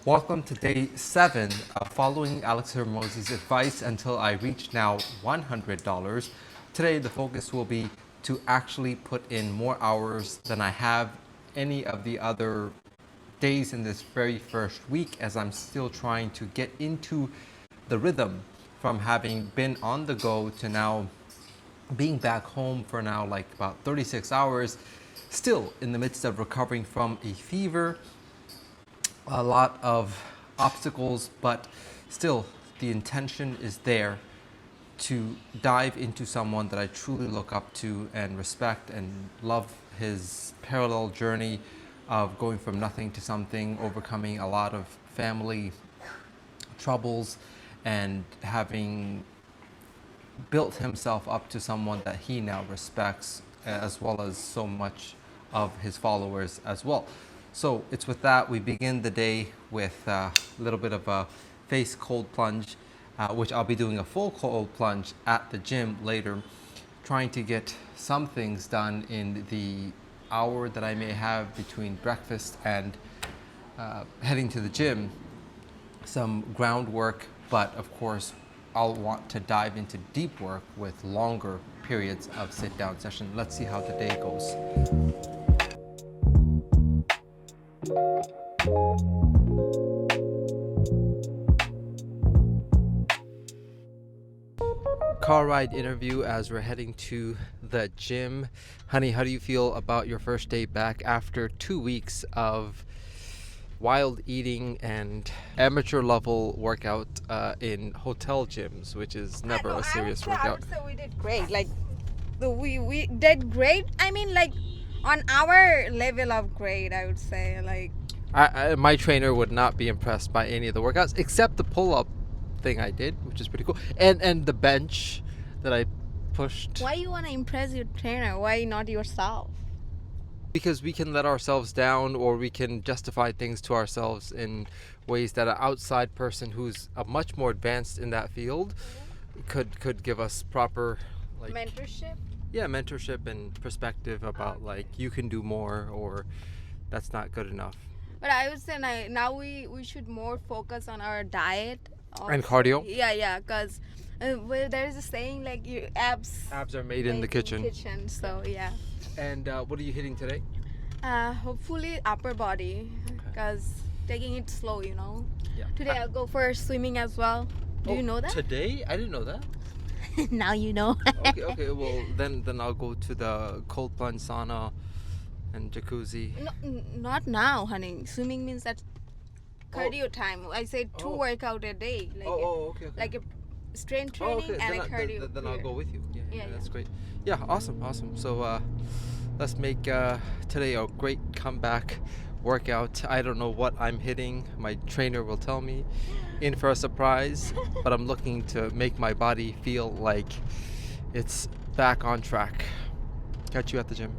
Welcome to day 7 of following Alex Hormozi's advice until I reach now $100. Today the focus will be to actually put in more hours than I have any of the other days in this very first week, as I'm still trying to get into the rhythm from having been on the go to now being back home for now like about 36 hours, still in the midst of recovering from a fever, a lot of obstacles, but still the intention is there to dive into someone that I truly look up to and respect and love his parallel journey of going from nothing to something, overcoming a lot of family troubles, and having built himself up to someone that he now respects, as well as so much of his followers as well. So it's with that we begin the day with a little bit of a face cold plunge, which I'll be doing a full cold plunge at the gym later, trying to get some things done in the hour that I may have between breakfast and heading to the gym. Some groundwork, but of course I'll want to dive into deep work with longer periods of sit-down session. Let's see how the day goes. Car ride interview as we're heading to the gym. Honey, how do you feel about your first day back after 2 weeks of wild eating and amateur level workout in hotel gyms, which is never a serious workout? I would say we did great. Like, we did great. I mean, like, on our level of great, I would say. Like, my trainer would not be impressed by any of the workouts except the pull-up thing I did, which is pretty cool, and the bench that I pushed. why you want to impress your trainer? Why not yourself? Because we can let ourselves down, or we can justify things to ourselves in ways that an outside person who's much more advanced in that field could give us proper, like, Mentorship? yeah, mentorship and perspective about like you can do more, or that's not good enough. But I would say now we should more focus on our diet. And cardio. Yeah, because there is a saying like your abs Abs are made in the kitchen. So yeah. And what are you hitting today? Hopefully upper body, because taking it slow, Yeah. Today I'll go for swimming as well. Do you know that? Today? I didn't know that. Now you know. Okay. Well, then I'll go to the cold plunge sauna and jacuzzi. No, not now, honey. Swimming means that cardio time. I said 2 workout a day. Like Okay. like a strength training and a cardio. Then I'll go with you. Yeah, that's Yeah. great. Yeah, awesome. So let's make today a great comeback workout. I don't know what I'm hitting. My trainer will tell me. In for a surprise, but I'm looking to make my body feel like it's back on track. Catch you at the gym.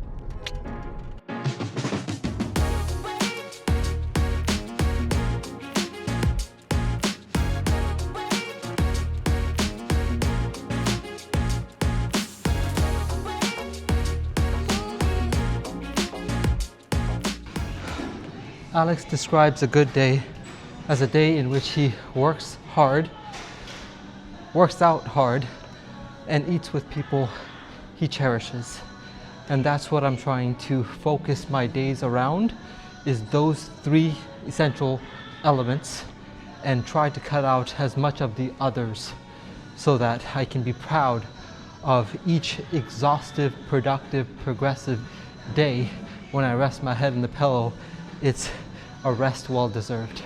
Alex describes a good day as a day in which he works hard, works out hard, and eats with people he cherishes. And that's what I'm trying to focus my days around, is those 3 essential elements, and try to cut out as much of the others so that I can be proud of each exhaustive, productive, progressive day. When I rest my head in the pillow, it's a rest well deserved.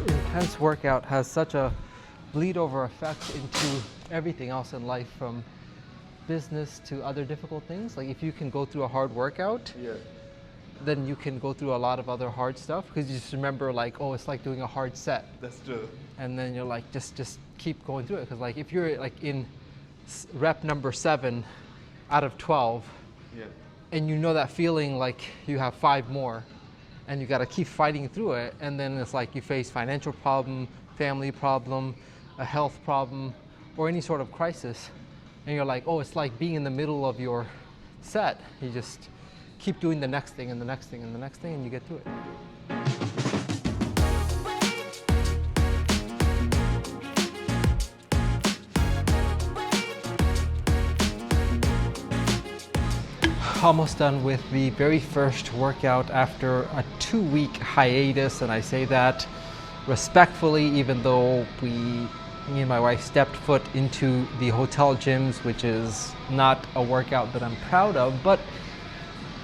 Intense workout has such a bleed over effect into everything else in life, from business to other difficult things. Like if you can go through a hard workout, then you can go through a lot of other hard stuff, because you just remember like, oh, it's like doing a hard set. That's true. And then you're like, just keep going through it. Because like if you're like in rep number 7 out of 12, Yeah. and you know that feeling like you have 5 more and you got to keep fighting through it, and then it's like you face financial problem, family problem, a health problem, or any sort of crisis, and you're like, oh, it's like being in the middle of your set. You just keep doing the next thing and the next thing and the next thing, and you get through it. Almost done with the very first workout after a 2-week hiatus, and I say that respectfully, even though me and my wife stepped foot into the hotel gyms, which is not a workout that I'm proud of, but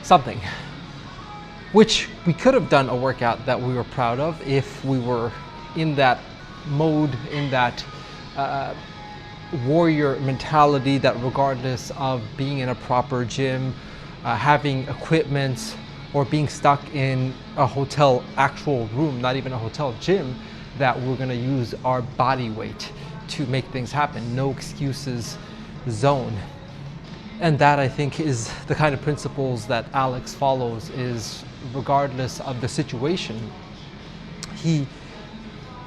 something. Which we could have done a workout that we were proud of if we were in that mode, in that warrior mentality, that regardless of being in a proper gym, having equipment, or being stuck in a hotel actual room, not even a hotel gym, that we're gonna use our body weight to make things happen. No excuses zone. And that, I think, is the kind of principles that Alex follows, is regardless of the situation, he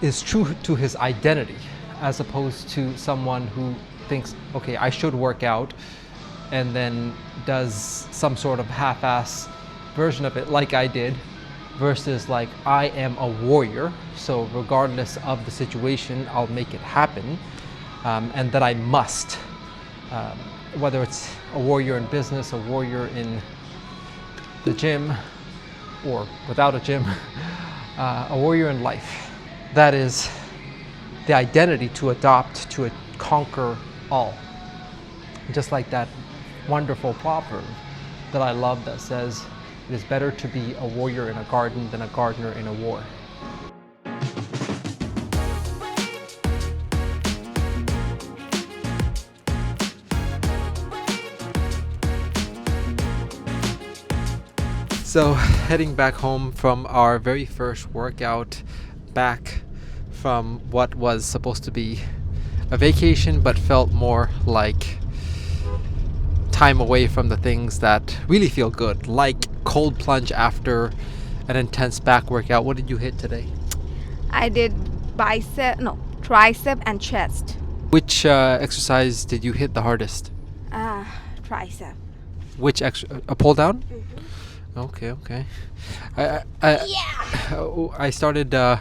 is true to his identity, as opposed to someone who thinks, okay, I should work out, and then does some sort of half-ass version of it like I did, versus like, I am a warrior, so regardless of the situation, I'll make it happen, and that I must, whether it's a warrior in business, a warrior in the gym, or without a gym, a warrior in life. That is the identity to adopt, to conquer all. Just like that wonderful proverb that I love that says, it is better to be a warrior in a garden than a gardener in a war. So heading back home from our very first workout, back from what was supposed to be a vacation but felt more like time away from the things that really feel good, like cold plunge after an intense back workout. What did you hit today? I did tricep and chest. Which exercise did you hit the hardest? Tricep. Which a pull down? Mm-hmm. Okay. I started. Yeah,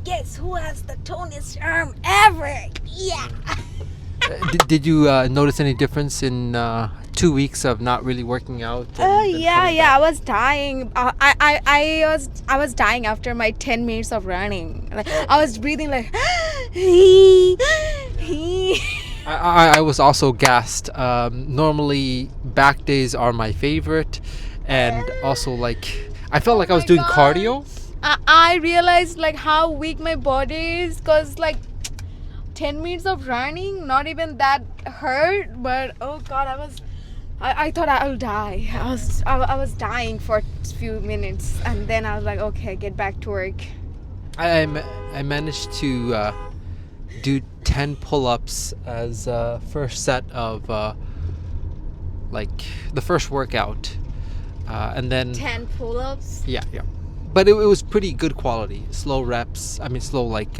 guess who has the toniest arm ever? Yeah. Did you notice any difference in 2 weeks of not really working out? Yeah. I was dying. I was dying after my 10 minutes of running. Like, I was breathing like. I was also gassed. Normally, back days are my favorite, and also like I felt like I was doing cardio. I realized like how weak my body is, cause like 10 minutes of running, not even that hurt, but oh god, I thought I would die. I was dying for a few minutes, and then I was like, okay, get back to work. I managed to do 10 pull-ups as first set of like the first workout, and then 10 pull-ups. Yeah, but it was pretty good quality. Slow reps. I mean, slow like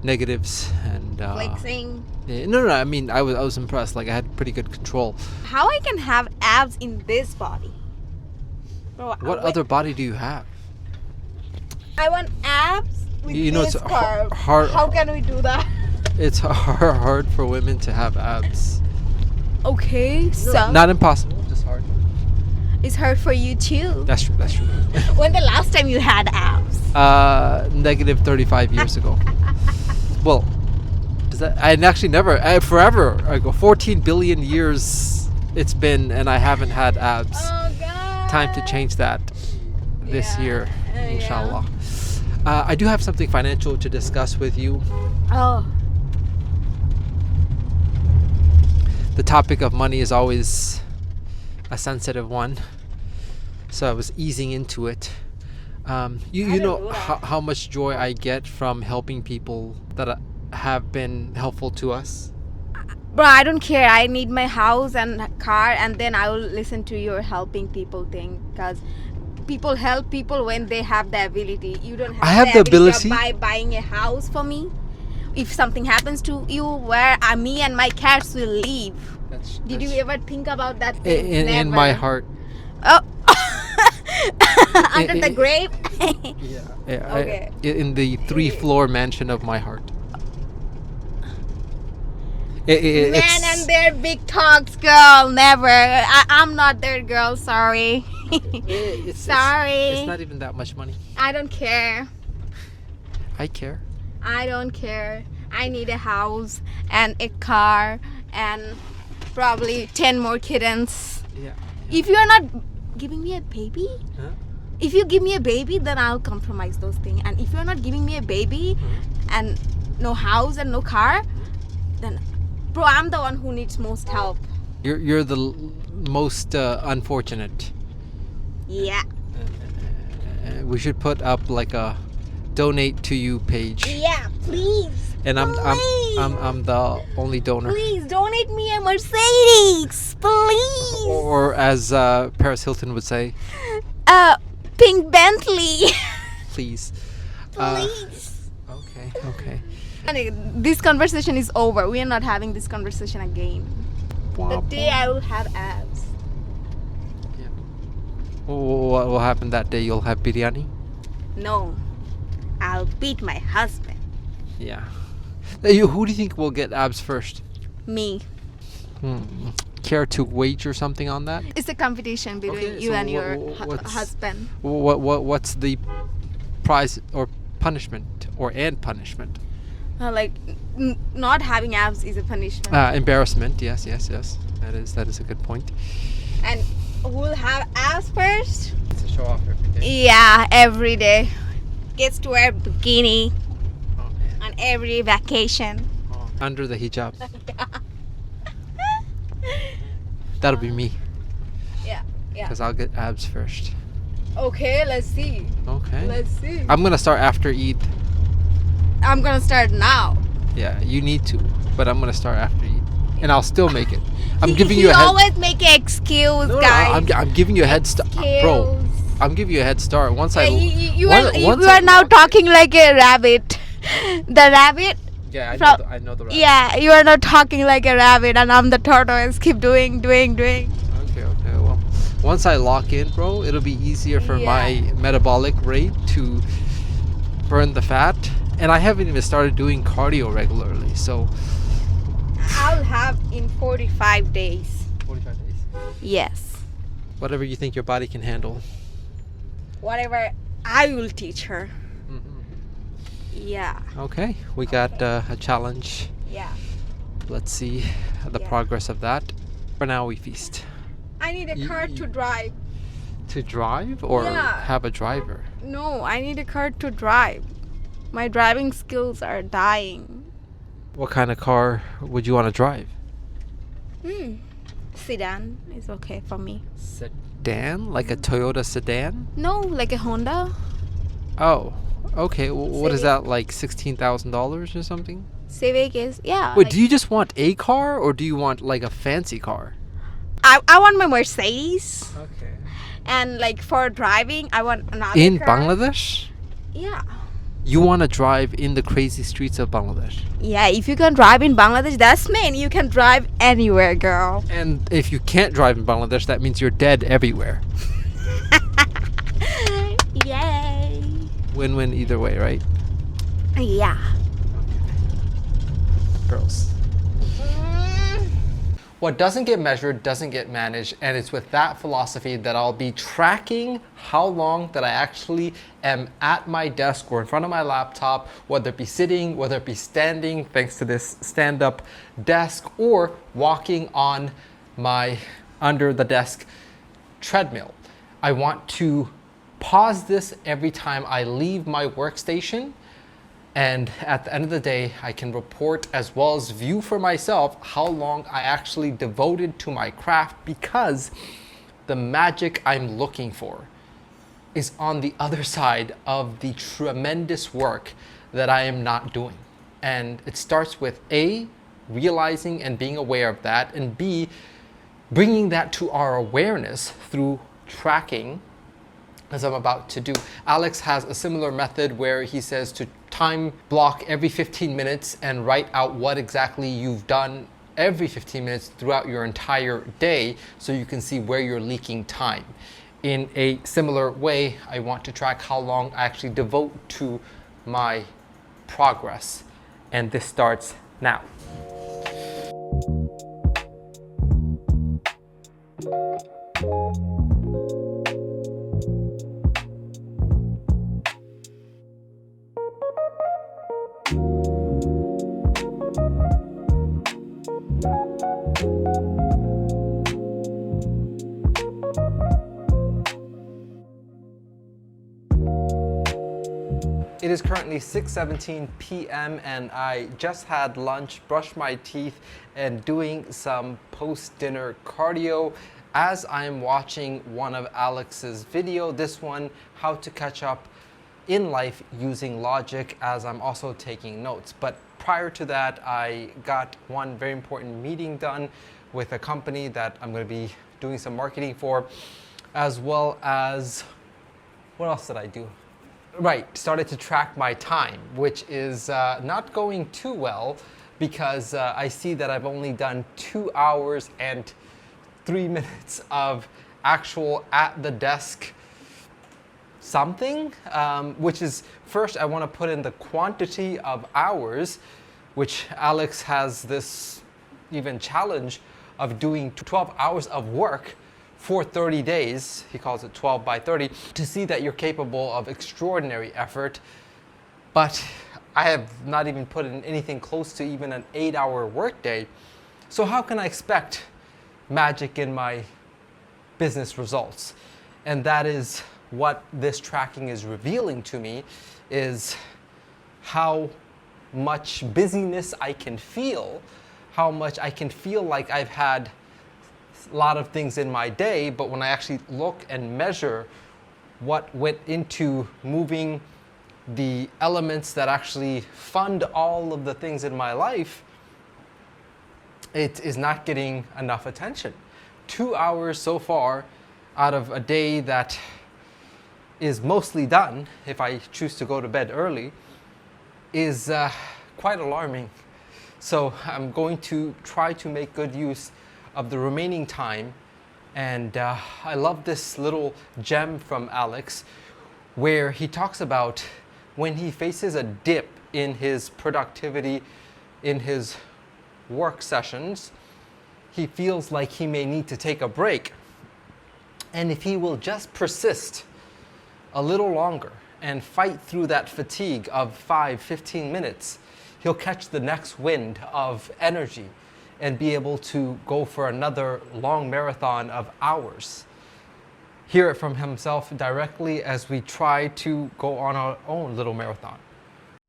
negatives and Flexing. No. I mean, I was impressed. Like I had pretty good control. How I can have abs in this body? Bro, What other body do you have? I want abs with it's this curve. hard. How can we do that? It's hard for women to have abs. Okay, so Not impossible, just hard. it's hard for you too. That's true. When the last time you had abs? Negative 35 years ago. Well, does that? I actually never. Forever. I go 14 billion years. It's been, and I haven't had abs. Oh god. Time to change that this year, yeah. inshallah. I do have something financial to discuss with you. Oh. The topic of money is always a sensitive one, so I was easing into it. You know how much joy I get from helping people that have been helpful to us. Bro, I don't care. I need my house and car, and then I will listen to your helping people thing. Because people help people when they have the ability. You don't have, I have the ability. of buying a house for me. If something happens to you, where me and my cats will live. Did you ever think about that thing? In my heart? Oh. Under the grave? Yeah. Okay. In the 3-floor mansion of my heart. Man and their big talks, girl. Never. I'm not their girl. Sorry. Sorry. It's not even that much money. I don't care. I care. I don't care. I need a house and a car and probably 10 more kittens. Yeah. If you are not giving me a baby, Huh? if you give me a baby, then I'll compromise those things. And if you're not giving me a baby and no house and no car, then bro, I'm the one who needs most help. You're the most unfortunate. Yeah. We should put up like a donate to you page. Yeah, please. And I'm the only donor. Please donate me a Mercedes, please. Or as Paris Hilton would say, Pink Bentley. please. Please. Okay. And this conversation is over. We are not having this conversation again. The day I will have abs. Yeah. What will happen that day? You'll have biryani? No, I'll beat my husband. Yeah. Who do you think will get abs first? Me. Care to wager something on that? It's a competition between Okay, you so and your what's- husband. What's the prize or punishment and punishment? Like not having abs is a punishment. Embarrassment. Yes. That is a good point. And who will have abs first? It's a show off every day. Yeah, every day. Gets to wear bikini Oh, man. on every vacation. Under the hijab. That'll be me. Yeah. Because I'll get abs first. Okay, let's see. Okay. Let's see. I'm gonna start after Eid. I'm gonna start now. Yeah, you need to, but I'm gonna start after Eid, and I'll still make it. I'm He- giving he you a head. always make an excuse, No, guys. I'm giving you a head start, bro. Excuse. I'm giving you a head start. Once I You once- are, once you I are now lock- talking like a rabbit. The rabbit? Yeah, from- I know the rest. Yeah, you are not talking like a rabbit, and I'm the tortoise. Keep doing. Okay. Well, once I lock in, bro, it'll be easier for my metabolic rate to burn the fat, and I haven't even started doing cardio regularly. So I'll have in 45 days. 45 days. Yes. Whatever you think your body can handle. Whatever I will teach her. Mm-hmm. Yeah. Okay, we got a challenge. Yeah. Let's see the Yeah. progress of that. For now, we feast. I need a Y- car y- to drive. To drive or Yeah. have a driver? No, I need a car to drive. My driving skills are dying. What kind of car would you want to drive? Sedan is okay for me. Sedan? Like a Toyota sedan? No, like a Honda. Oh, okay. What is Civic. that, like $16,000 or something? Civic is, yeah. Wait, like- do you just want a car or do you want like a fancy car? I want my Mercedes. Okay. And like for driving, I want another In car. Bangladesh? Yeah. You want to drive in the crazy streets of Bangladesh? Yeah, if you can drive in Bangladesh, that's mean you can drive anywhere, girl. And if you can't drive in Bangladesh, that means you're dead everywhere. Yay. Win-win either way, right? Yeah. Girls. What doesn't get measured doesn't get managed, and it's with that philosophy that I'll be tracking how long that I actually am at my desk or in front of my laptop, whether it be sitting, whether it be standing, thanks to this stand-up desk, or walking on my under the desk treadmill. I want to pause this every time I leave my workstation, and at the end of the day, I can report as well as view for myself how long I actually devoted to my craft, because the magic I'm looking for is on the other side of the tremendous work that I am not doing. And it starts with A, realizing and being aware of that, and B, bringing that to our awareness through tracking, as I'm about to do. Alex has a similar method where he says to time block every 15 minutes and write out what exactly you've done every 15 minutes throughout your entire day so you can see where you're leaking time. In a similar way, I want to track how long I actually devote to my progress. And this starts now. It is currently 6:17 p.m. and I just had lunch, brushed my teeth, and doing some post-dinner cardio as I'm watching one of Alex's video, this one, how to catch up in life using logic, as I'm also taking notes. But prior to that, I got one very important meeting done with a company that I'm going to be doing some marketing for, as well as, what else did I do? Right, started to track my time, which is not going too well because I see that I've only done 2 hours and 3 minutes of actual at the desk something, which is, first I want to put in the quantity of hours, which Alex has this even challenge of doing 12 hours of work for 30 days, he calls it 12 by 30, to see that you're capable of extraordinary effort. But I have not even put in anything close to even an 8-hour workday. So how can I expect magic in my business results? And that is what this tracking is revealing to me, is how much busyness I can feel, how much I can feel like I've had a lot of things in my day, but when I actually look and measure what went into moving the elements that actually fund all of the things in my life, it is not getting enough attention. 2 hours so far out of a day that is mostly done, if I choose to go to bed early, is quite alarming. So I'm going to try to make good use of the remaining time. And I love this little gem from Alex where he talks about when he faces a dip in his productivity, in his work sessions, he feels like he may need to take a break. And if he will just persist a little longer and fight through that fatigue of 5-15 minutes, he'll catch the next wind of energy and be able to go for another long marathon of hours. Hear it from himself directly as we try to go on our own little marathon.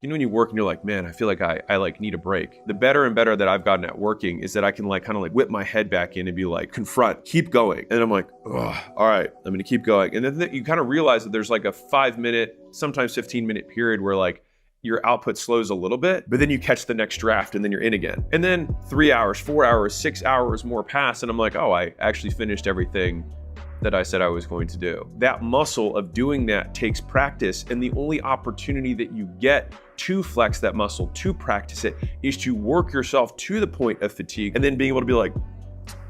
You know, when you work and you're like, man, I feel like I like need a break. The better and better that I've gotten at working is that I can like kind of like whip my head back in and be like, confront, keep going. And I'm like, oh, all right, I'm gonna keep going. And then you kind of realize that there's like a 5-minute, sometimes 15-minute period where like your output slows a little bit, but then you catch the next draft and then you're in again. And then 3 hours, 4 hours, 6 hours more pass. And I'm like, oh, I actually finished everything that I said I was going to do. That muscle of doing that takes practice. And the only opportunity that you get to flex that muscle, to practice it, is to work yourself to the point of fatigue and then being able to be like,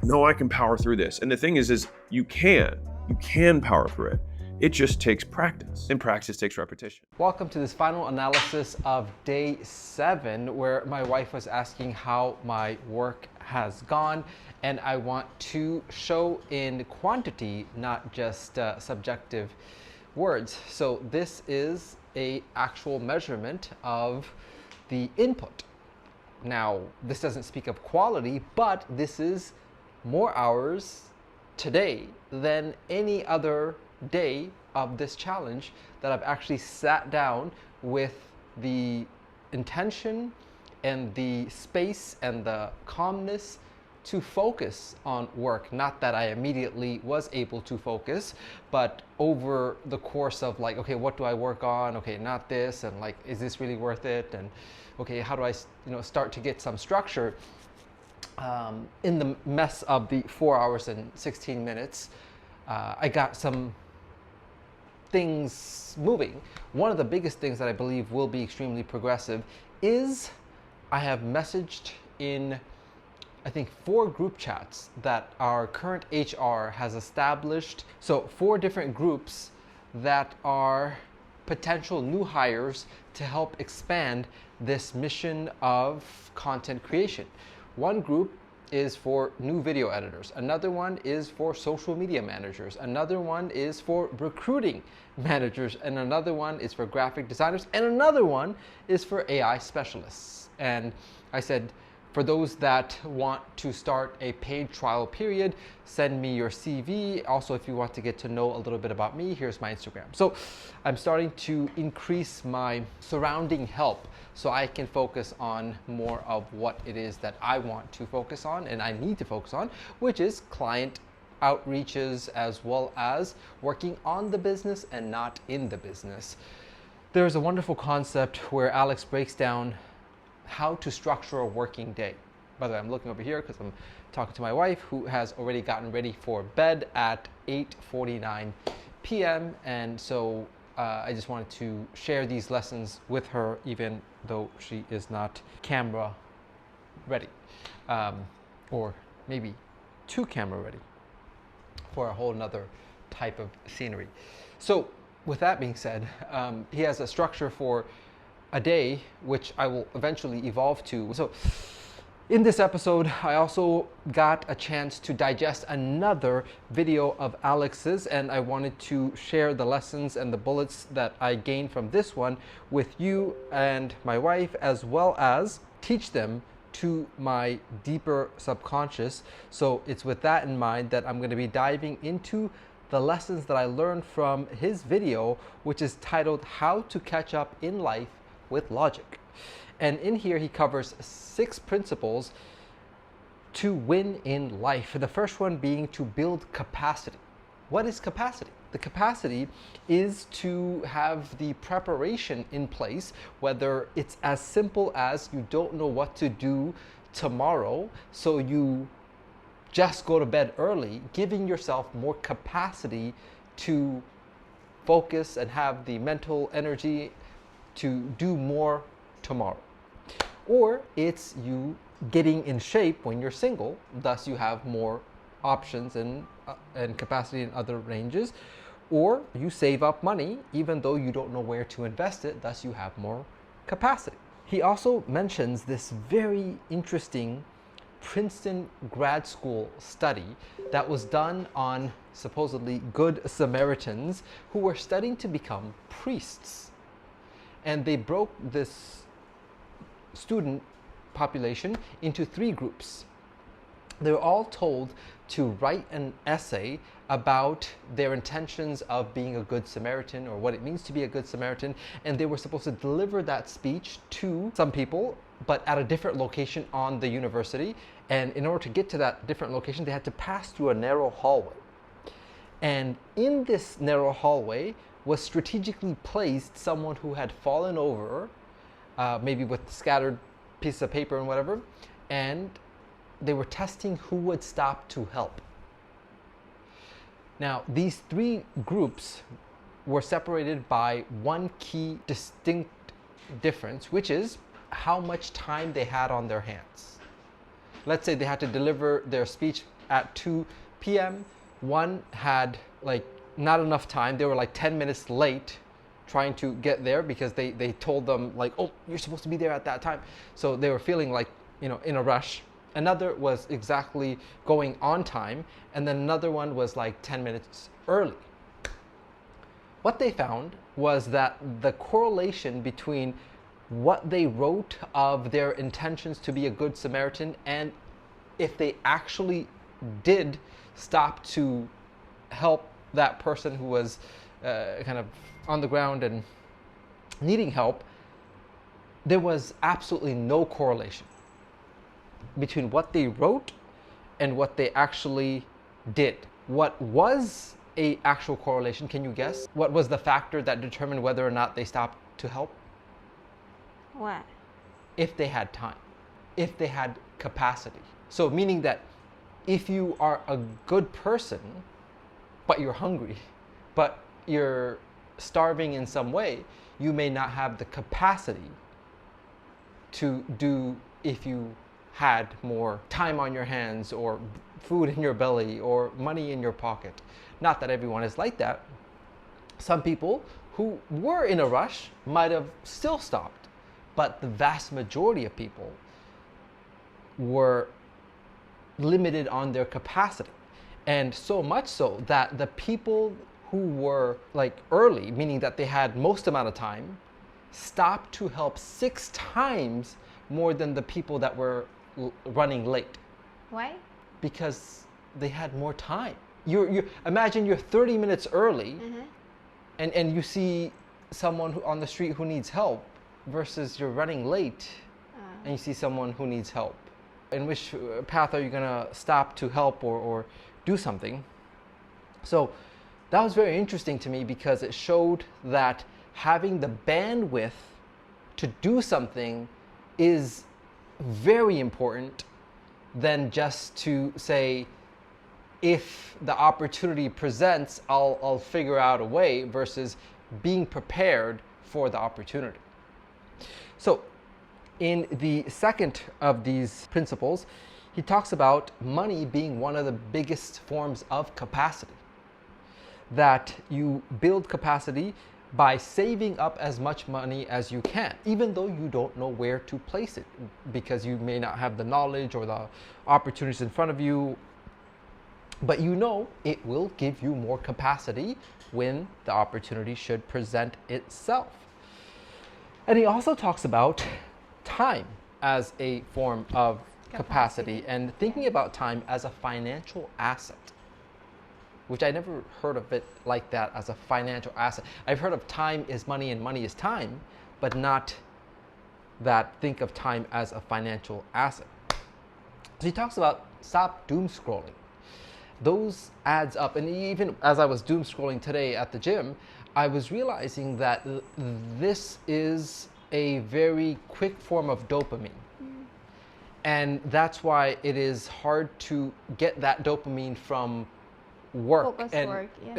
no, I can power through this. And the thing is you can power through it. It just takes practice, and practice takes repetition. Welcome to this final analysis of day 7, where my wife was asking how my work has gone, and I want to show in quantity, not just subjective words. So this is a actual measurement of the input. Now, this doesn't speak of quality, but this is more hours today than any other day of this challenge that I've actually sat down with the intention and the space and the calmness to focus on work. Not that I immediately was able to focus, but over the course of like, okay, what do I work on? Okay, not this, and like, is this really worth it? And okay, how do I, start to get some structure? in the mess of the 4 hours and 16 minutes, I got some things moving. One of the biggest things that I believe will be extremely progressive is I have messaged in, I think, 4 group chats that our current HR has established. So 4 different groups that are potential new hires to help expand this mission of content creation. One group is for new video editors. Another one is for social media managers. Another one is for recruiting managers. And another one is for graphic designers. And another one is for AI specialists. And I said, for those that want to start a paid trial period, send me your CV. Also, if you want to get to know a little bit about me, here's my Instagram. So I'm starting to increase my surrounding help so I can focus on more of what it is that I want to focus on and I need to focus on, which is client outreaches as well as working on the business and not in the business. There's a wonderful concept where Alex breaks down how to structure a working day. By the way, I'm looking over here because I'm talking to my wife who has already gotten ready for bed at 8:49 p.m. And so I just wanted to share these lessons with her even though she is not camera ready. Or maybe too camera ready for a whole nother type of scenery. So with that being said, he has a structure for a day, which I will eventually evolve to. So in this episode, I also got a chance to digest another video of Alex's, and I wanted to share the lessons and the bullets that I gained from this one with you and my wife, as well as teach them to my deeper subconscious. So it's with that in mind that I'm going to be diving into the lessons that I learned from his video, which is titled How to Catch Up in Life with Logic. And in here he covers 6 principles to win in life. The first one being to build capacity. What is capacity? The capacity is to have the preparation in place, whether it's as simple as you don't know what to do tomorrow, so you just go to bed early, giving yourself more capacity to focus and have the mental energy to do more tomorrow. Or it's you getting in shape when you're single, thus you have more options and capacity in other ranges. Or you save up money even though you don't know where to invest it, thus you have more capacity. He also mentions this very interesting Princeton grad school study that was done on supposedly good Samaritans who were studying to become priests. And they broke this student population into 3 groups. They were all told to write an essay about their intentions of being a good Samaritan or what it means to be a good Samaritan, and they were supposed to deliver that speech to some people, but at a different location on the university. And in order to get to that different location, they had to pass through a narrow hallway. And in this narrow hallway was strategically placed someone who had fallen over, maybe with scattered pieces of paper and whatever, and they were testing who would stop to help. Now, these 3 groups were separated by one key distinct difference, which is how much time they had on their hands. Let's say they had to deliver their speech at 2 p.m. One had like not enough time. They were like 10 minutes late trying to get there because they told them like, oh, you're supposed to be there at that time. So they were feeling like, in a rush. Another was exactly going on time. And then another one was like 10 minutes early. What they found was that the correlation between what they wrote of their intentions to be a good Samaritan and if they actually did stop to help that person who was kind of on the ground and needing help, there was absolutely no correlation between what they wrote and what they actually did. What was a actual correlation, can you guess? What was the factor that determined whether or not they stopped to help? What? If they had time, if they had capacity. So meaning that if you are a good person, but you're hungry, but you're starving in some way, you may not have the capacity to do if you had more time on your hands or food in your belly or money in your pocket. Not that everyone is like that. Some people who were in a rush might have still stopped, but the vast majority of people were limited on their capacity. And so much so that the people who were like early, meaning that they had most amount of time, stopped to help 6 times more than the people that were running late. Why? Because they had more time. You imagine you're 30 minutes early, and you see someone on the street who needs help, versus you're running late and you see someone who needs help. In which path are you gonna stop to help or do something? So that was very interesting to me because it showed that having the bandwidth to do something is very important than just to say, if the opportunity presents, I'll figure out a way, versus being prepared for the opportunity. So in the second of these principles, he talks about money being one of the biggest forms of capacity. That you build capacity by saving up as much money as you can, even though you don't know where to place it, because you may not have the knowledge or the opportunities in front of you, but you know it will give you more capacity when the opportunity should present itself. And he also talks about time as a form of capacity and thinking about time as a financial asset, which I never heard of it like that, as a financial asset. I've heard of time is money and money is time, but not that think of time as a financial asset. So he talks about stop doom scrolling. Those adds up, and even as I was doom scrolling today at the gym, I was realizing that this is a very quick form of dopamine. And that's why it is hard to get that dopamine from work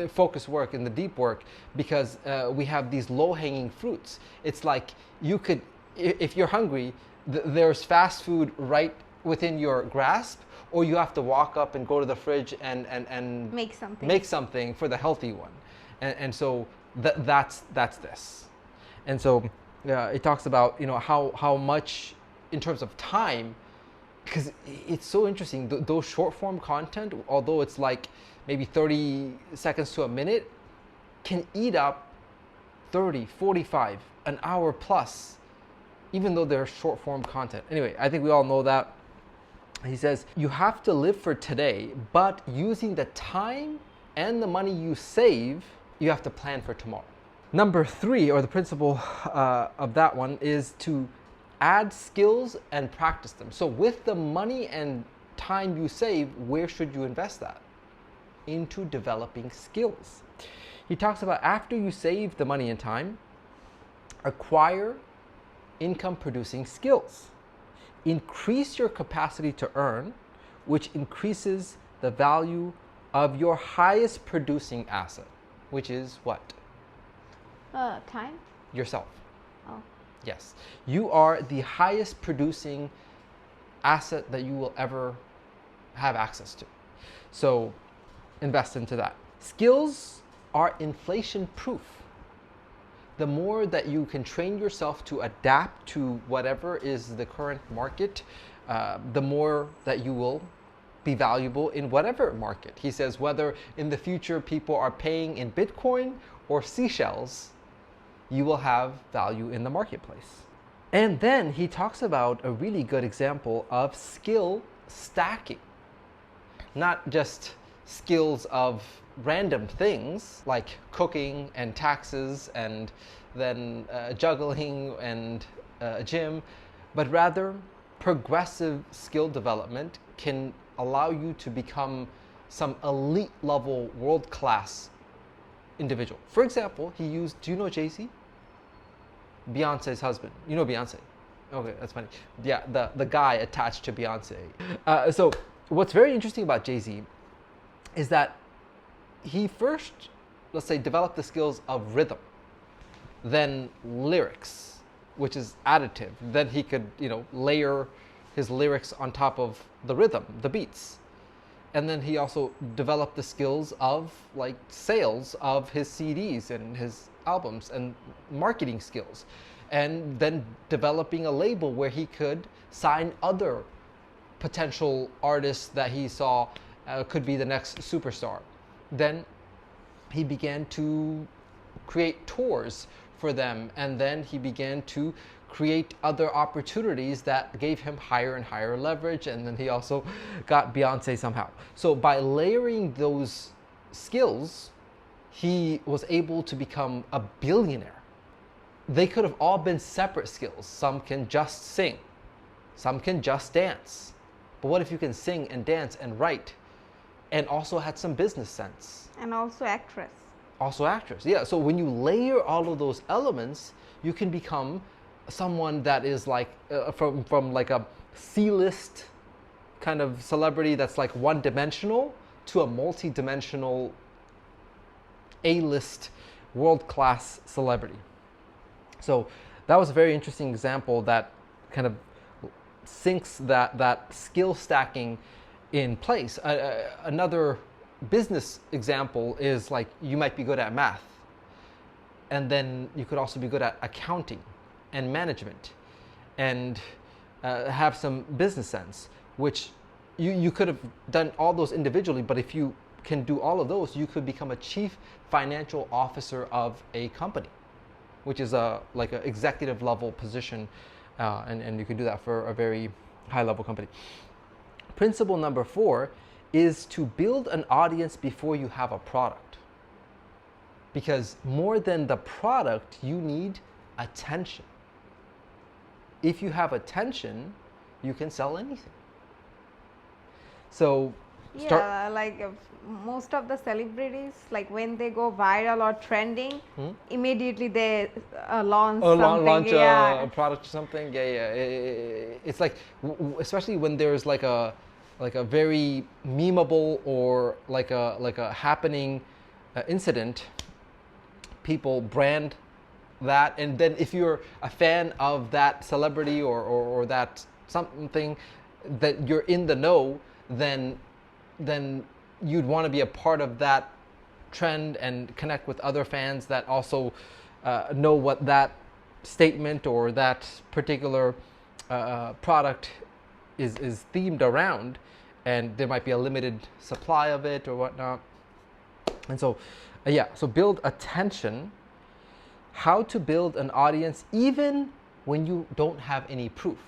focus work and the deep work, because we have these low-hanging fruits. It's like you could, if you're hungry, there's fast food right within your grasp, or you have to walk up and go to the fridge and make something for the healthy one. And so that's this. And so it talks about, you know, how much in terms of time, because it's so interesting, those short form content, although it's like maybe 30 seconds to a minute, can eat up 30, 45, an hour plus, even though they're short form content. Anyway, I think we all know that. He says, you have to live for today, but using the time and the money you save, you have to plan for tomorrow. Number 3, or the principle of that one, is to add skills and practice them. So with the money and time you save, where should you invest that? Into developing skills. He talks about after you save the money and time, acquire income producing skills. Increase your capacity to earn, which increases the value of your highest producing asset, which is what? Time? Yourself. Oh. Yes. You are the highest producing asset that you will ever have access to. So invest into that. Skills are inflation proof. The more that you can train yourself to adapt to whatever is the current market, the more that you will be valuable in whatever market. He says whether in the future people are paying in Bitcoin or seashells, you will have value in the marketplace. And then he talks about a really good example of skill stacking. Not just skills of random things like cooking and taxes and then juggling and gym, but rather progressive skill development can allow you to become some elite level world-class individual. For example, he used, do you know Jay-Z? Beyonce's husband. You know Beyonce. Okay, that's funny. Yeah, the guy attached to Beyonce. So what's very interesting about Jay-Z is that he first, let's say, developed the skills of rhythm, then lyrics, which is additive. Then he could, layer his lyrics on top of the rhythm, the beats. And then he also developed the skills of like sales of his CDs and his albums and marketing skills. And then developing a label where he could sign other potential artists that he saw could be the next superstar. Then he began to create tours for them, and then he began to create other opportunities that gave him higher and higher leverage, and then he also got Beyonce somehow. So by layering those skills, he was able to become a billionaire. They could have all been separate skills. Some can just sing, some can just dance. But what if you can sing and dance and write and also had some business sense? And also actress. Also actress, yeah. So when you layer all of those elements, you can become someone that is like from like a C-list kind of celebrity that's like one-dimensional to a multi-dimensional A-list world-class celebrity. So that was a very interesting example that kind of sinks that skill stacking in place. Another business example is like you might be good at math, and then you could also be good at accounting and management and have some business sense, which you could have done all those individually, but if you can do all of those, you could become a chief financial officer of a company, which is like an executive level position, and you can do that for a very high level company. Principle number 4 is to build an audience before you have a product. Because more than the product, you need attention. If you have attention, you can sell anything. So most of the celebrities, like when they go viral or trending, immediately they launch something. Launch a product or something. Yeah. It's like, especially when there's like a very memeable or like a happening incident, people brand that, and then if you're a fan of that celebrity or that something that you're in the know, then you'd want to be a part of that trend and connect with other fans that also know what that statement or that particular product is themed around, and there might be a limited supply of it or whatnot. And so so build attention. How to build an audience even when you don't have any proof.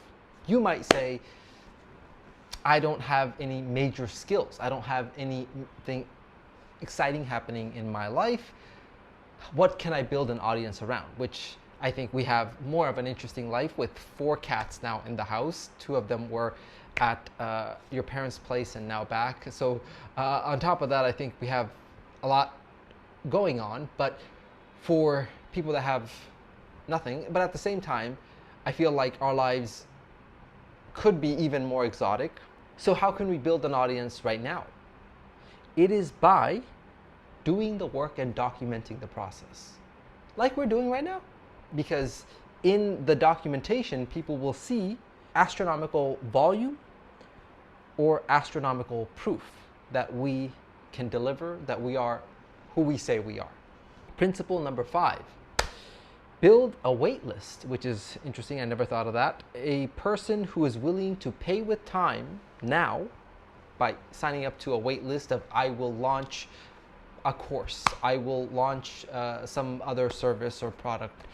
You might say, I don't have any major skills. I don't have anything exciting happening in my life. What can I build an audience around? Which I think we have more of an interesting life with 4 cats now in the house. 2 of them were at your parents' place and now back. So on top of that, I think we have a lot going on. But for people that have nothing, but at the same time, I feel like our lives could be even more exotic. So how can we build an audience right now? It is by doing the work and documenting the process, like we're doing right now. Because in the documentation, people will see astronomical volume or astronomical proof that we can deliver, that we are who we say we are. Principle number 5. Build a wait list, which is interesting. I never thought of that. A person who is willing to pay with time now by signing up to a wait list of, I will launch a course, I will launch some other service or product.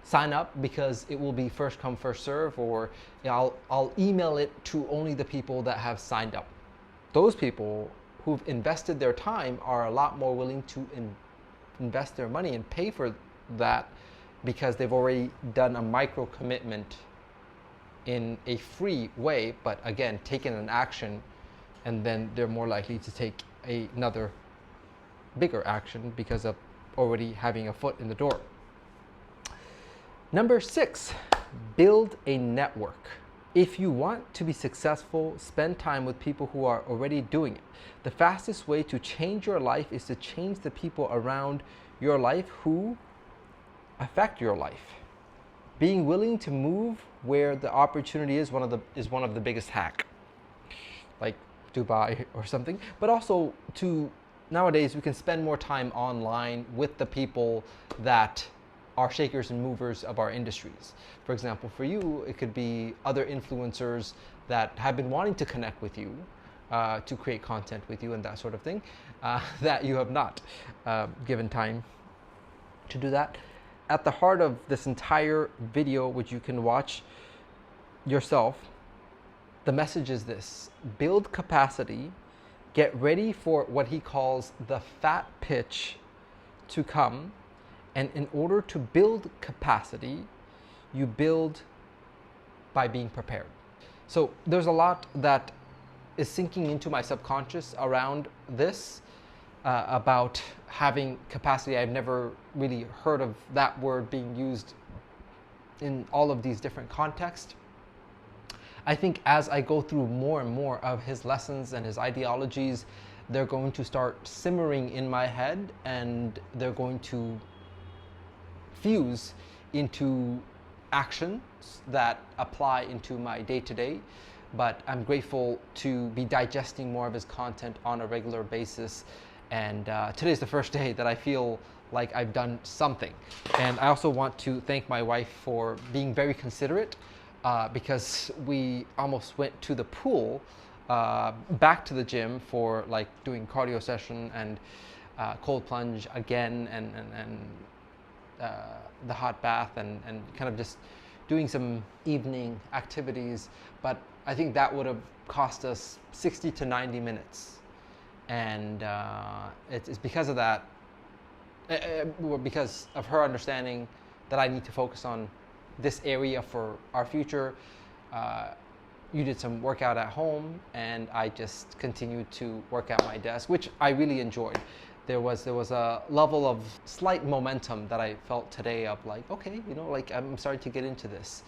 Sign up because it will be first come, first serve, or I'll email it to only the people that have signed up. Those people who've invested their time are a lot more willing to invest their money and pay for that, because they've already done a micro commitment in a free way, but again, taken an action, and then they're more likely to take another bigger action because of already having a foot in the door. Number 6, Build a network. If you want to be successful, spend time with people who are already doing it. The fastest way to change your life is to change the people around your life who affect your life. Being willing to move where the opportunity is one of the biggest hack, like Dubai or something. But also nowadays we can spend more time online with the people that are shakers and movers of our industries. For example, for you, it could be other influencers that have been wanting to connect with you, to create content with you and that sort of thing, that you have not given time to do that. At the heart of this entire video, which you can watch yourself, the message is this: build capacity, get ready for what he calls the fat pitch to come. And in order to build capacity, you build by being prepared. So there's a lot that is sinking into my subconscious around this, about having capacity. I've never really heard of that word being used in all of these different contexts. I think as I go through more and more of his lessons and his ideologies, they're going to start simmering in my head, and they're going to fuse into actions that apply into my day-to-day. But I'm grateful to be digesting more of his content on a regular basis. And today's the first day that I feel like I've done something. And I also want to thank my wife for being very considerate, because we almost went to the pool, back to the gym for like doing cardio session and cold plunge again, and the hot bath, and kind of just doing some evening activities. But I think that would have cost us 60 to 90 minutes. And it's because of that, because of her understanding that I need to focus on this area for our future. You did some workout at home, and I just continued to work at my desk, which I really enjoyed. There was a level of slight momentum that I felt today of like, okay, like I'm starting to get into this.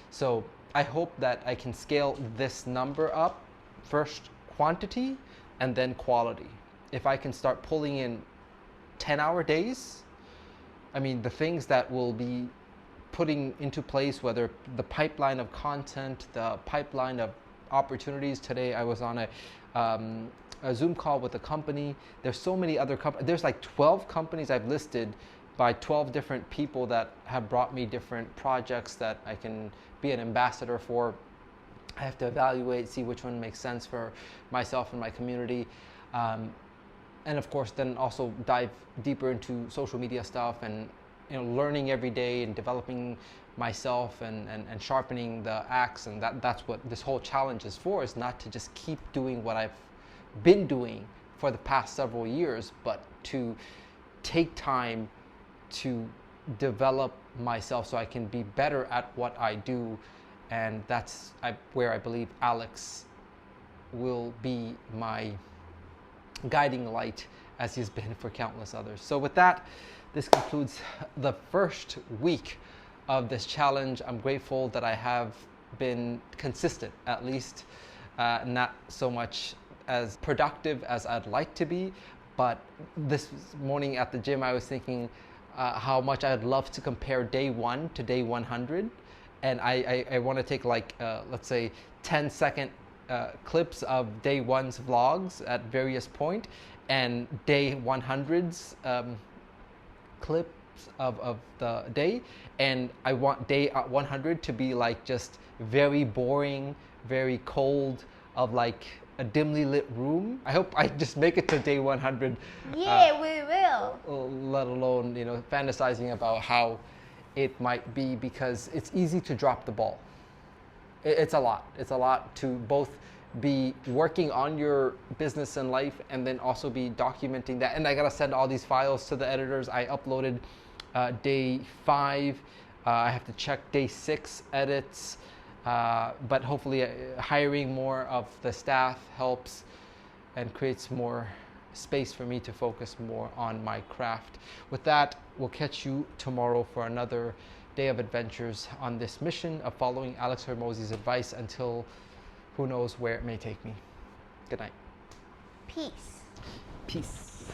So I hope that I can scale this number up, first quantity and then quality. If I can start pulling in 10-hour days, I mean, the things that will be putting into place, whether the pipeline of content, the pipeline of opportunities. Today I was on a Zoom call with a company. There's so many other companies. There's like 12 companies I've listed by 12 different people that have brought me different projects that I can be an ambassador for. I have to evaluate, see which one makes sense for myself and my community. And of course, then also dive deeper into social media stuff, and learning every day and developing myself, and sharpening the axe. And that's what this whole challenge is for, is not to just keep doing what I've been doing for the past several years, but to take time to develop myself so I can be better at what I do. And that's where I believe Alex will be my guiding light, as he's been for countless others. So with that, this concludes the first week of this challenge. I'm grateful that I have been consistent, at least not so much as productive as I'd like to be. But this morning at the gym, I was thinking how much I'd love to compare day 1 to day 100. And I want to take like, let's say 10-second clips of day 1's vlogs at various point, and day 100's clips of the day. And I want day 100 to be like just very boring, very cold, of like a dimly lit room. I hope I just make it to day 100. Yeah, we will. Let alone, fantasizing about how it might be, because it's easy to drop the ball. It's a lot. It's a lot to both be working on your business and life, and then also be documenting that. And I gotta send all these files to the editors. I uploaded day 5. I have to check day 6 edits. But hopefully hiring more of the staff helps and creates more space for me to focus more on my craft. With that, we'll catch you tomorrow for another day of adventures on this mission of following Alex Hormozi's advice until who knows where it may take me. Good night. Peace. Peace.